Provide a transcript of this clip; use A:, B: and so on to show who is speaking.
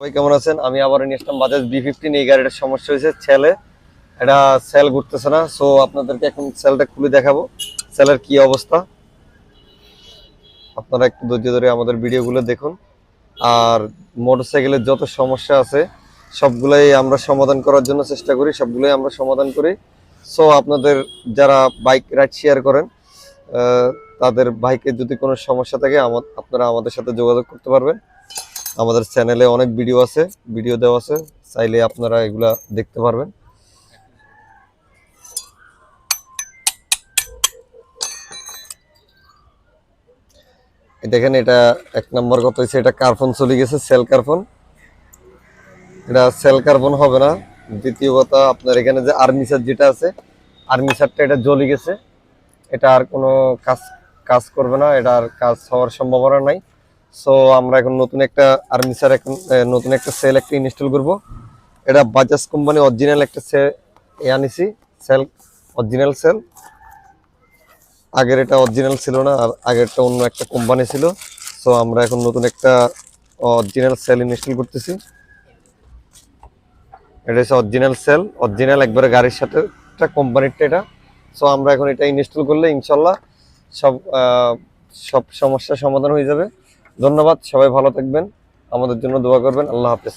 A: সবাই কেমন আছেন? আমি আবার নিয়ে আসলাম বাজাজ B15। এই গাড়িটার সমস্যা হয়েছে সেলে, এটা সেল ঘুরতেছে না। সো আপনাদেরকে এখন সেলটা খুলে দেখাবো সেলের কি অবস্থা। আপনারা একটু ধৈর্য ধরে আমাদের ভিডিওগুলো দেখুন। আর মোটরসাইকেলের যত সমস্যা আছে সবগুলাই আমরা সমাধান করার জন্য চেষ্টা করি, সবগুলোই আমরা সমাধান করি। সো আপনাদের যারা বাইক রাইড শেয়ার করেন তাদের বাইকের যদি কোনো সমস্যা থাকে আপনারা আমাদের সাথে যোগাযোগ করতে পারবেন। আমাদের চ্যানেলে অনেক ভিডিও আছে, ভিডিও দেওয়া আছে, চাইলে আপনারা এগুলা দেখতে পারবেন। দেখেন এটা এক নম্বর কথা হচ্ছে এটা কার্বন চলে গেছে, সেল কার্বন। এটা সেল কার্বন হবে না। দ্বিতীয় কথা আপনার এখানে যে আর্মিচার যেটা আছে, আর্মিচারটা এটা জ্বলে গেছে, এটা আর কোনো কাজ কাজ করবে না, এটা আর কাজ হওয়ার সম্ভাবনা নাই। সো আমরা এখন নতুন একটা আর্মিচার এখন নতুন একটা সেল একটা ইনস্টল করব। এটা বাজাজ কোম্পানি অরিজিনাল একটা আনিছি সেল, অরিজিনাল সেল। আগের এটা অরিজিনাল ছিল না, আর আগেরটা অন্য একটা কোম্পানি ছিল। সো আমরা এখন নতুন একটা অরিজিনাল সেল ইনস্টল করতেছি। এটা হচ্ছে অরিজিনাল সেল, অরিজিনাল একবারে গাড়ির সাথে একটা কোম্পানিরটা এটা। সো আমরা এখন এটা ইনস্টল করলে ইনশাল্লাহ সব সব সমস্যার সমাধান হয়ে যাবে। ধন্যবাদ, সবাই ভালো থাকবেন, আমাদের জন্য দোয়া করবেন। আল্লাহ হাফেজ।